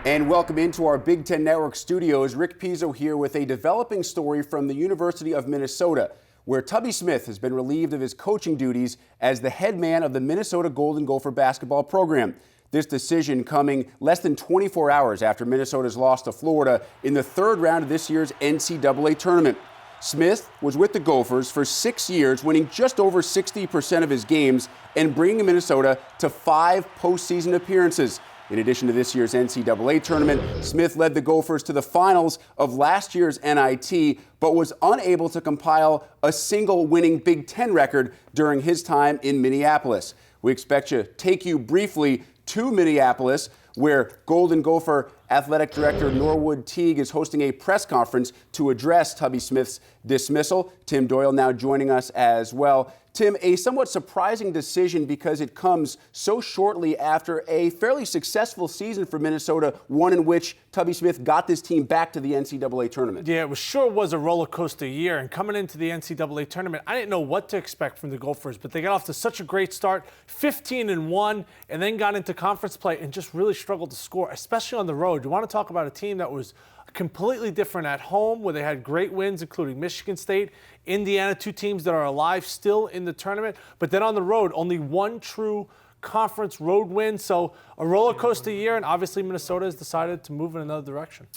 And welcome into our Big Ten Network studios. Rick Pizzo here with a developing story from the University of Minnesota, where Tubby Smith has been relieved of his coaching duties as the head man of the Minnesota Golden Gopher basketball program. This decision coming less than 24 hours after Minnesota's loss to Florida in the third round of this year's NCAA tournament. Smith was with the Gophers for 6 years, winning just over 60% of his games and bringing Minnesota to 5 postseason appearances. In addition to this year's NCAA tournament, Smith led the Gophers to the finals of last year's NIT, but was unable to compile a single winning Big Ten record during his time in Minneapolis. We expect to take you briefly to Minneapolis, where Golden Gopher Athletic Director Norwood Teague is hosting a press conference to address Tubby Smith's dismissal. Tim Doyle now joining us as well. Tim, a somewhat surprising decision because it comes so shortly after a fairly successful season for Minnesota, one in which Tubby Smith got this team back to the NCAA tournament. Yeah, it sure was a roller coaster year. And coming into the NCAA tournament, I didn't know what to expect from the Gophers, but they got off to such a great start, 15-1, and then got into conference play and just really struggled to score, especially on the road. You want to talk about a team that was completely different at home, where they had great wins, including Michigan State, Indiana, 2 teams that are alive still in the tournament. But then on the road, only 1 true conference road win. So a roller coaster year, and obviously Minnesota has decided to move in another direction.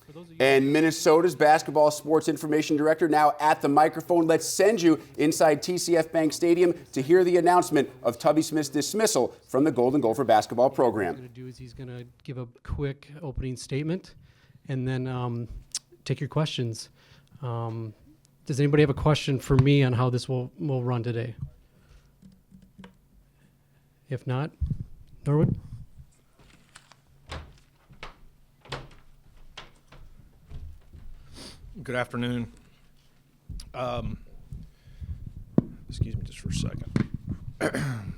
And Minnesota's basketball sports information director now at the microphone. Let's send you inside TCF Bank Stadium to hear the announcement of Tubby Smith's dismissal from the Golden Gopher basketball program. What he's going to do is he's going to give a quick opening statement and then take your questions. Does anybody have a question for me on how this will run today? If not, Norwood? Good afternoon. Excuse me just for a second.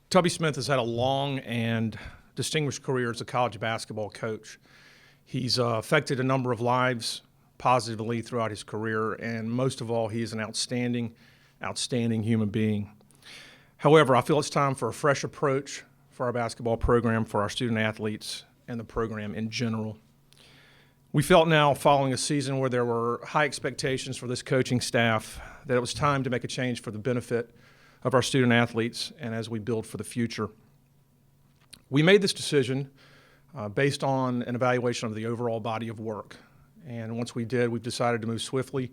Tubby Smith has had a long and distinguished career as a college basketball coach. He's affected a number of lives positively throughout his career, and most of all, he is an outstanding human being. However, I feel it's time for a fresh approach for our basketball program, for our student athletes, and the program in general. We felt now, following a season where there were high expectations for this coaching staff, that it was time to make a change for the benefit of our student athletes and as we build for the future. We made this decision based on an evaluation of the overall body of work. And once we did, we've decided to move swiftly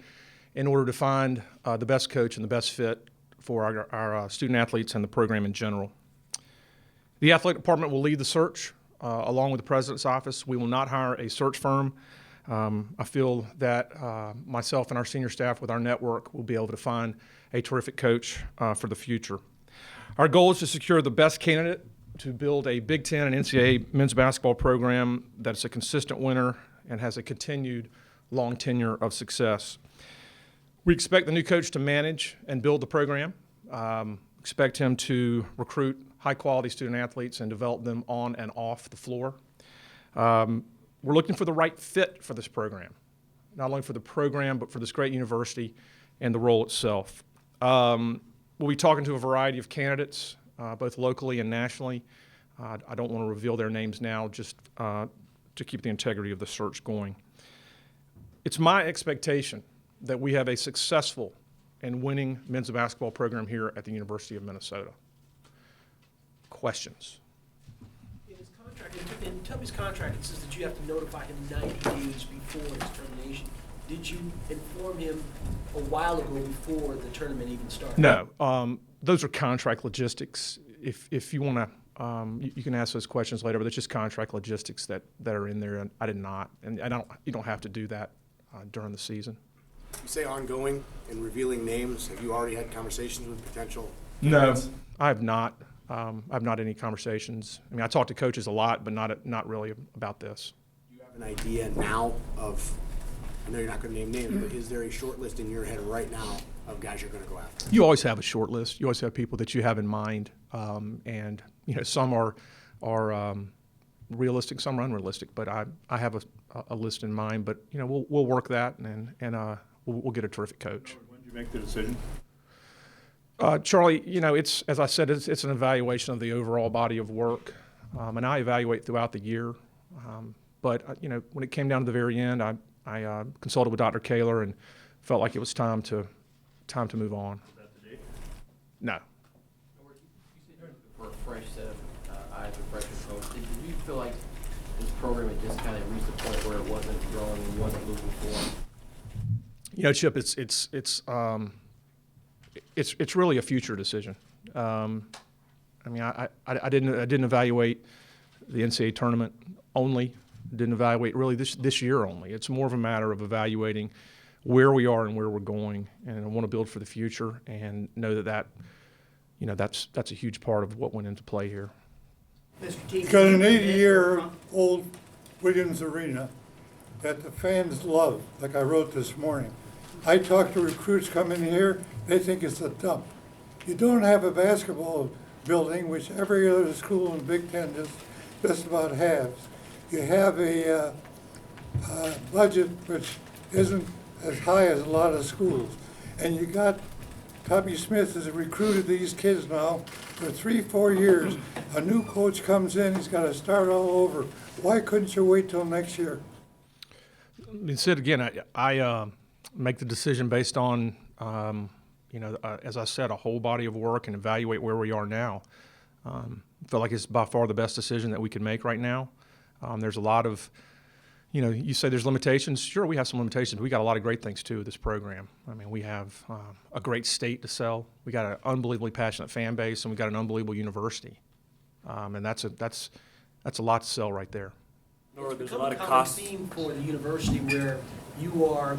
in order to find the best coach and the best fit for our student athletes and the program in general. The athletic department will lead the search along with the president's office. We will not hire a search firm. I feel that myself and our senior staff with our network will be able to find a terrific coach for the future. Our goal is to secure the best candidate to build a Big Ten and NCAA men's basketball program that's a consistent winner and has a continued long tenure of success. We expect the new coach to manage and build the program, expect him to recruit high-quality student athletes and develop them on and off the floor. We're looking for the right fit for this program, not only for the program, but for this great university and the role itself. We'll be talking to a variety of candidates, both locally and nationally. I don't want to reveal their names now, just to keep the integrity of the search going. It's my expectation that we have a successful and winning men's basketball program here at the University of Minnesota. Questions? In Tubby's contract, it says that you have to notify him 90 days before his termination. Did you inform him a while ago before the tournament even started? No. Those are contract logistics. If you want to, you can ask those questions later, but it's just contract logistics that are in there, and I did not. And you don't have to do that during the season. You say ongoing and revealing names. Have you already had conversations with potential candidates? No, I have not. I've not any conversations. I mean, I talk to coaches a lot, but not really about this. Do you have an idea now of, I know you're not going to name names, but is there a short list in your head right now of guys you're going to go after? You always have a short list. You always have people that you have in mind, and some are realistic, some are unrealistic. But I have a list in mind. But we'll work that, and we'll get a terrific coach. When did you make the decision? Charlie, it's, as I said, it's an evaluation of the overall body of work. and I evaluate throughout the year. But when it came down to the very end, I consulted with Dr. Kaler and felt like it was time to move on. Is that the date? No. You said for a fresh set of eyes, a fresh approach. Did you feel like this program had just kind of reached a point where it wasn't growing and wasn't moving forward? Chip, it's really a future decision. I didn't evaluate the NCAA tournament only. Didn't evaluate really this year only. It's more of a matter of evaluating where we are and where we're going, and I want to build for the future and know that's a huge part of what went into play here. Mr. Teague. Got an 80-year-old Williams Arena that the fans love, like I wrote this morning. I talk to recruits coming here, they think it's a dump. You don't have a basketball building, which every other school in Big Ten just about has. You have a budget which isn't as high as a lot of schools. And you got Tubby Smith has recruited these kids now for 3-4 years. A new coach comes in, he's got to start all over. Why couldn't you wait till next year? Sid, again, I make the decision based on, as I said, a whole body of work and evaluate where we are now. I feel like it's by far the best decision that we can make right now. There's a lot of, you say there's limitations. Sure, we have some limitations, but we got a lot of great things too with this program. I mean, we have a great state to sell. We got an unbelievably passionate fan base, and we got an unbelievable university. And that's a lot to sell right there. There's a lot of cost theme for the university where you are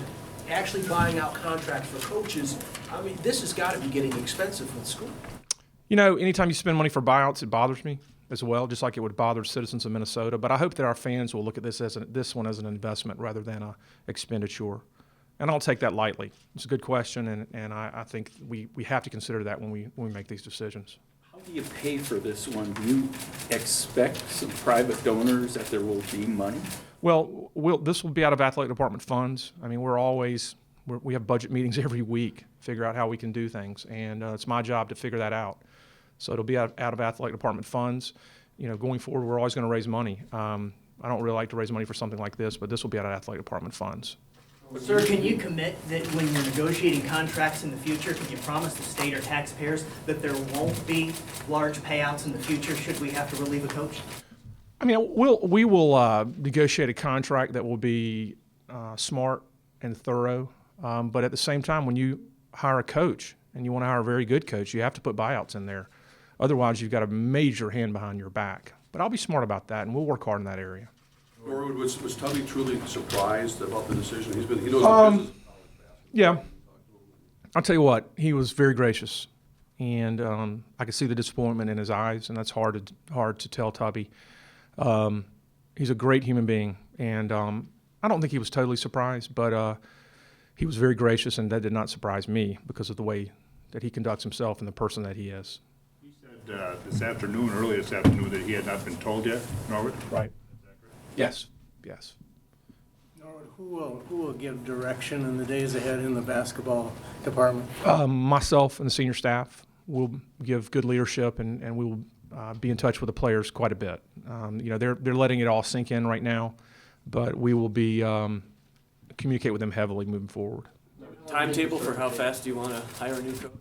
actually buying out contracts for coaches. I mean, this has got to be getting expensive for the school. Anytime you spend money for buyouts, it bothers me as well, just like it would bother citizens of Minnesota. But I hope that our fans will look at this one as an investment rather than an expenditure. And I'll take that lightly. It's a good question, and I think we have to consider that when we make these decisions. How do you pay for this one? Do you expect some private donors that there will be money? Well, this will be out of athletic department funds. I mean, we have budget meetings every week, figure out how we can do things, and it's my job to figure that out. So it'll be out of athletic department funds. Going forward, we're always going to raise money. I don't really like to raise money for something like this, but this will be out of athletic department funds. Sir, can you commit that when you're negotiating contracts in the future, can you promise the state or taxpayers that there won't be large payouts in the future should we have to relieve a coach? I mean, we will negotiate a contract that will be smart and thorough, but at the same time, when you hire a coach and you want to hire a very good coach, you have to put buyouts in there. Otherwise, you've got a major hand behind your back. But I'll be smart about that, and we'll work hard in that area. Norwood, was Tubby truly surprised about the decision? He knows the business. Yeah. I'll tell you what, he was very gracious, and I could see the disappointment in his eyes, and that's hard to tell Tubby. He's a great human being, and I don't think he was totally surprised, but he was very gracious, and that did not surprise me because of the way that he conducts himself and the person that he is. He said earlier this afternoon, that he had not been told yet, Norwood? Right. Yes. Norwood, who will give direction in the days ahead in the basketball department? Myself and the senior staff will give good leadership, and we will be in touch with the players quite a bit. They're letting it all sink in right now, but we will be communicate with them heavily moving forward. Timetable for how fast do you want to hire a new coach?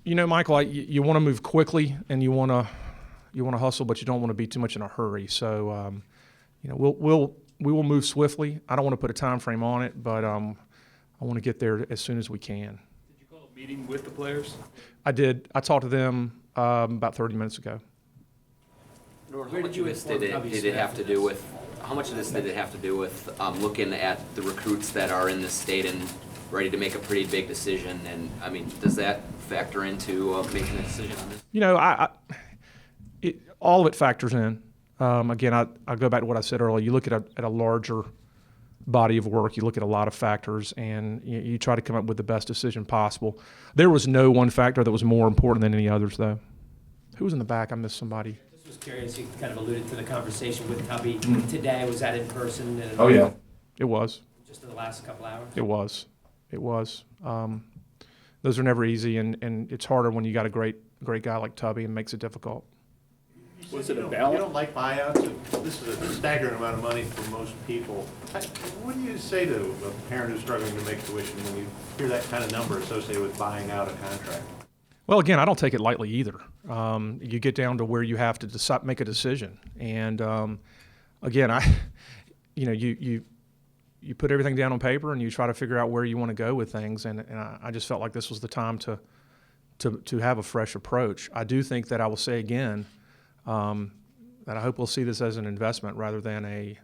Michael, you want to move quickly and you want to hustle, but you don't want to be too much in a hurry. So, we will move swiftly. I don't want to put a time frame on it, but I want to get there as soon as we can. Did you call a meeting with the players? I did. I talked to them about 30 minutes ago. Where did you did it have to do with? How much of this did it have to do with looking at the recruits that are in this state and ready to make a pretty big decision? And I mean, does that factor into making a decision on this? All of it factors in. Again, I go back to what I said earlier. You look at a larger body of work. You look at a lot of factors, and you try to come up with the best decision possible. There was no one factor that was more important than any others, though. Who was in the back? I missed somebody. I was curious, you kind of alluded to the conversation with Tubby today. Was that in person? Oh, yeah. It was. Just in the last couple hours? It was. Those are never easy, and it's harder when you got a great guy like Tubby, and makes it difficult. You Was it a You balance? don't like buyouts? This is a staggering amount of money for most people. What do you say to a parent who's struggling to make tuition when you hear that kind of number associated with buying out a contract? Well, again, I don't take it lightly either. You get down to where you have to decide, make a decision, and again, you put everything down on paper and you try to figure out where you want to go with things, and I just felt like this was the time to have a fresh approach. I do think that I will say again that I hope we'll see this as an investment rather than a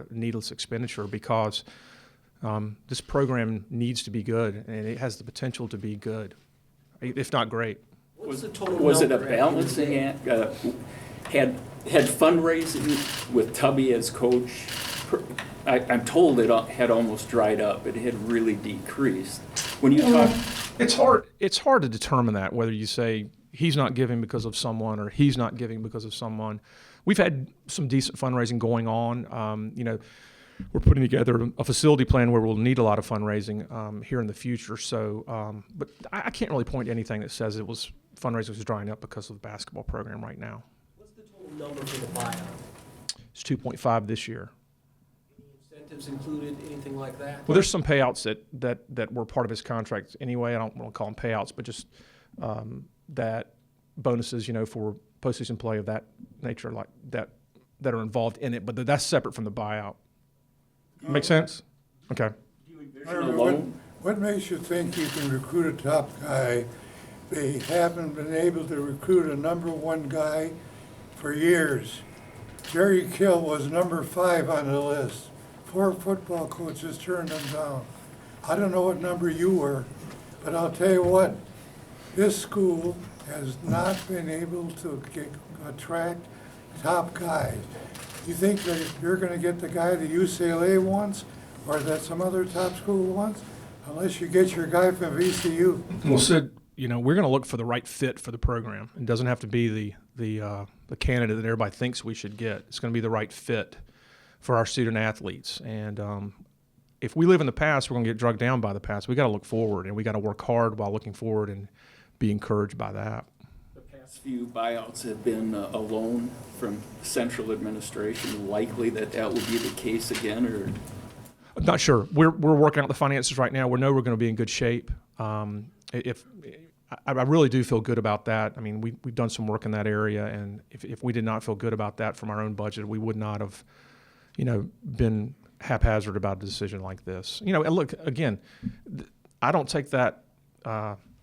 needless expenditure, because this program needs to be good, and it has the potential to be good, if not great. What's the total Was it a number? balancing act? Had fundraising with Tubby as coach, I'm told it had almost dried up. It had really decreased. When you talk, it's hard to determine that, whether you say he's not giving because of someone or he's not giving because of someone. We've had some decent fundraising going on. We're putting together a facility plan where we'll need a lot of fundraising here in the future. So, but I can't really point to anything that says fundraising was drying up because of the basketball program right now. What's the total number for the buyout? It's 2.5 this year. Any incentives included, anything like that? Well, there's some payouts that were part of his contract anyway. I don't want to call them payouts, but just that bonuses, for postseason play of that nature, like that are involved in it. But that's separate from the buyout. Make sense? Okay. What makes you think you can recruit a top guy? They haven't been able to recruit a number one guy for years. Jerry Kill was number 5 on the list. 4 football coaches turned him down. I don't know what number you were, but I'll tell you what, this school has not been able to attract top guys. You think that you're going to get the guy that UCLA wants or that some other top school wants unless you get your guy from VCU? Well, Sid, we're going to look for the right fit for the program. It doesn't have to be the candidate that everybody thinks we should get. It's going to be the right fit for our student athletes. And if we live in the past, we're going to get drugged down by the past. We got to look forward, and we got to work hard while looking forward and be encouraged by that. few buyouts have been a loan from central administration. Likely that will be the case again, or? I'm not sure. We're working out the finances right now. We know we're going to be in good shape. If I really do feel good about that. I mean, we've done some work in that area, and if we did not feel good about that from our own budget, we would not have, been haphazard about a decision like this. And look, again, I don't take that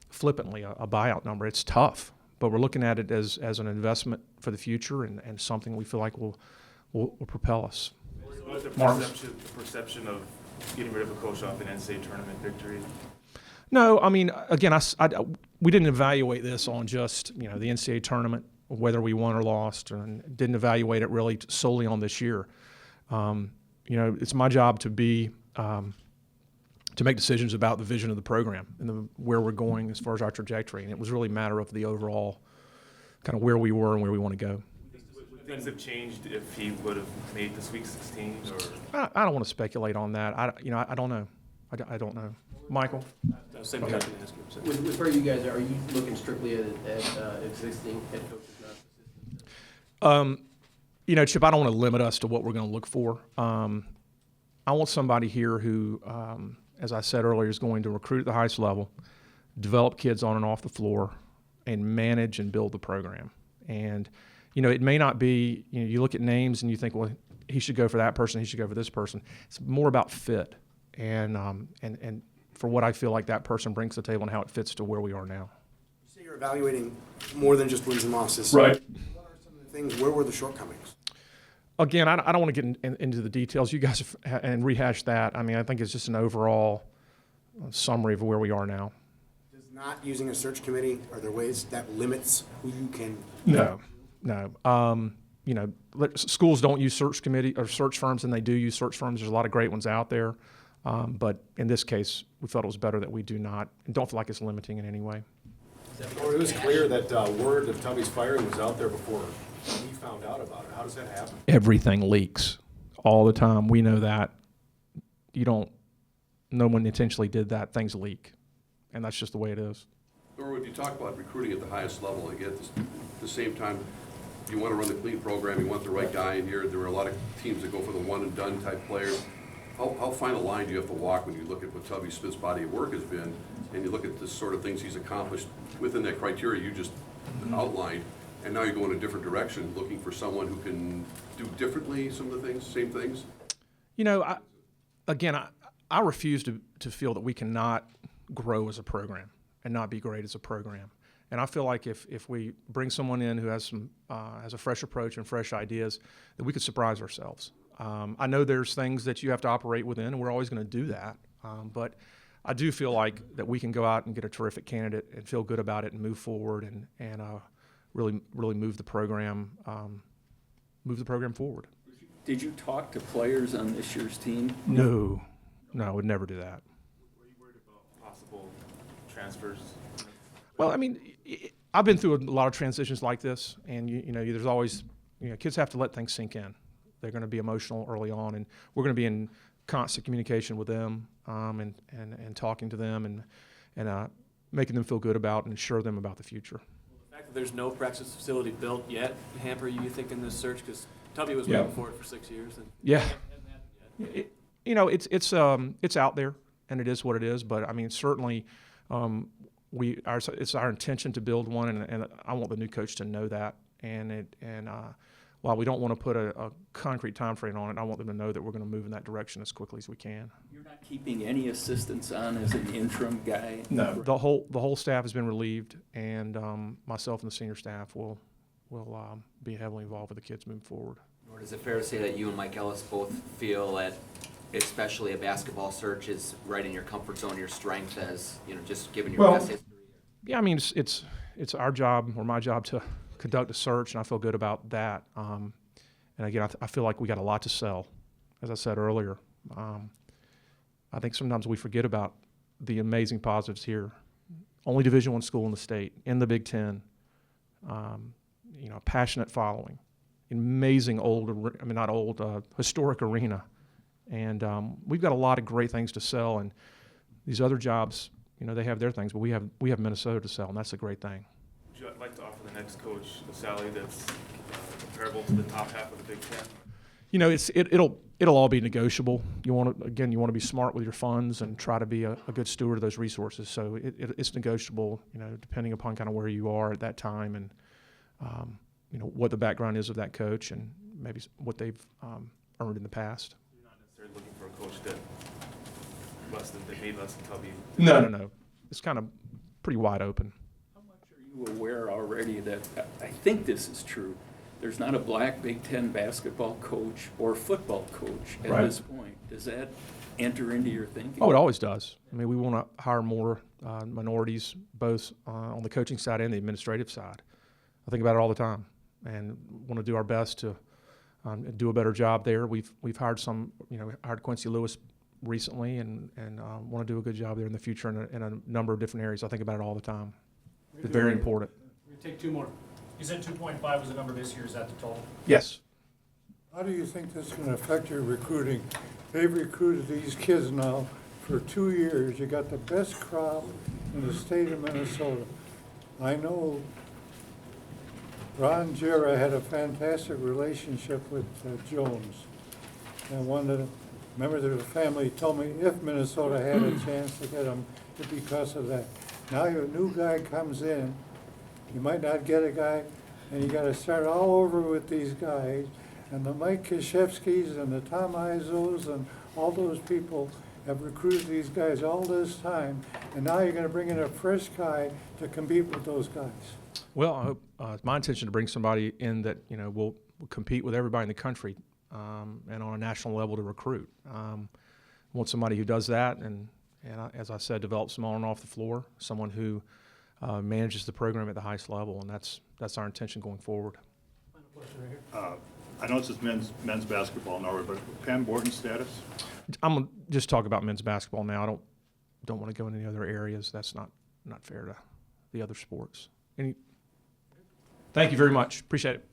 flippantly, a buyout number. It's tough, but we're looking at it as an investment for the future and something we feel like will propel us. What's the perception of getting rid of a coach off an NCAA tournament victory? No, I mean, again, we didn't evaluate this on just the NCAA tournament, whether we won or lost, and didn't evaluate it really solely on this year. It's my job to make decisions about the vision of the program and where we're going as far as our trajectory, and it was really a matter of the overall kind of where we were and where we want to go. Would things have changed if he would have made the Sweet 16? Or I don't want to speculate on that. I don't know. I don't know. Michael? Same thing I was going to ask you. With where you guys are you looking strictly at existing head coaches, not assistants? Chip, I don't want to limit us to what we're going to look for. I want somebody here who, as I said earlier, is going to recruit at the highest level, develop kids on and off the floor, and manage and build the program. And, it may not be, you look at names and you think, well, he should go for that person, he should go for this person. It's more about fit and for what I feel like that person brings to the table and how it fits to where we are now. You say you're evaluating more than just wins and losses. Right. What are some of the things, where were the shortcomings? Again, I don't want to get into the details. You guys and rehash that. I mean, I think it's just an overall summary of where we are now. Does not using a search committee, are there ways that limits who you can? No. Schools don't use search committee or search firms, and they do use search firms. There's a lot of great ones out there. But in this case, we felt it was better that we do not, and don't feel like it's limiting in any way. Well, it was clear that word of Tubby's firing was out there before he found out about it. How does that happen? Everything leaks all the time. We know that. No one intentionally did that. Things leak, and that's just the way it is. Norwood, you talk about recruiting at the highest level, and yet at the same time, you want to run the clean program, you want the right guy in here. There were a lot of teams that go for the one-and-done type players. How fine a line do you have to walk when you look at what Tubby Smith's body of work has been, and you look at the sort of things he's accomplished within that criteria you just outlined, and now you're going a different direction, looking for someone who can do differently some of the things, same things? You know, I refuse to feel that we cannot grow as a program and not be great as a program. And I feel like if we bring someone in who has a fresh approach and fresh ideas, that we could surprise ourselves. I know there's things that you have to operate within, and we're always going to do that. But I do feel like that we can go out and get a terrific candidate and feel good about it and move forward and really move the program forward. Did you talk to players on this year's team? No, I would never do that. Were you worried about possible transfers? Well, I mean, I've been through a lot of transitions like this, and there's always, kids have to let things sink in. They're going to be emotional early on, and we're going to be in constant communication with them, and talking to them, and making them feel good about and assure them about the future. Well, the fact that there's no practice facility built yet hamper you think in this search, because Tubby was waiting for it for 6 years. And it's out there, and it is what it is. But I mean, certainly, it's our intention to build one, and I want the new coach to know that. While we don't want to put a concrete time frame on it, I want them to know that we're going to move in that direction as quickly as we can. You're not keeping any assistants on as an interim guy? No. The whole staff has been relieved, and myself and the senior staff will be heavily involved with the kids moving forward. Or is it fair to say that you and Mike Ellis both feel that, especially a basketball search, is right in your comfort zone, your strength, as just given your past history? Yeah, I mean, it's our job or my job to conduct a search, and I feel good about that. And again, I feel like we got a lot to sell, as I said earlier. I think sometimes we forget about the amazing positives here. Only Division I school in the state, in the Big Ten. Passionate following, amazing historic arena, and we've got a lot of great things to sell. And these other jobs, they have their things, but we have Minnesota to sell, and that's a great thing. Would you like to offer the next coach a salary that's comparable to the top half of the Big Ten? It'll all be negotiable. You want to be smart with your funds and try to be a good steward of those resources. So it's negotiable, depending upon kind of where you are at that time and what the background is of that coach and maybe what they've earned in the past. You're not necessarily looking for a coach that made less than Tubby. No. It's kind of pretty wide open. How much are you aware already that, I think this is true, there's not a black Big Ten basketball coach or football coach at this point? Does that enter into your thinking? Oh, it always does. I mean, we want to hire more minorities, both on the coaching side and the administrative side. I think about it all the time, and want to do our best to do a better job there. We've hired hired Quincy Lewis recently, and want to do a good job there in the future in a number of different areas. I think about it all the time. It's very important. We're going to take two more. You said 2.5 was the number this year. Is that the total? Yes. How do you think this is going to affect your recruiting? They've recruited these kids now for 2 years. You got the best crop in the state of Minnesota. I know Ron Jarrah had a fantastic relationship with Jones. And one of the members of the family told me if Minnesota had a chance to get him, it'd be because of that. Now your new guy comes in, you might not get a guy, and you got to start all over with these guys. And the Mike Krzyzewskis and the Tom Izos and all those people have recruited these guys all this time, and now you're going to bring in a fresh guy to compete with those guys. Well, I hope it's my intention to bring somebody in that will compete with everybody in the country and on a national level to recruit. I want somebody who does that, and as I said, develops them on and off the floor. Someone who manages the program at the highest level, and that's our intention going forward. Final question right here. I know this is men's basketball, Norwood, but Pam Borton's status? I'm gonna just talk about men's basketball now. I don't want to go into any other areas. That's not fair to the other sports. Thank you very much. Appreciate it.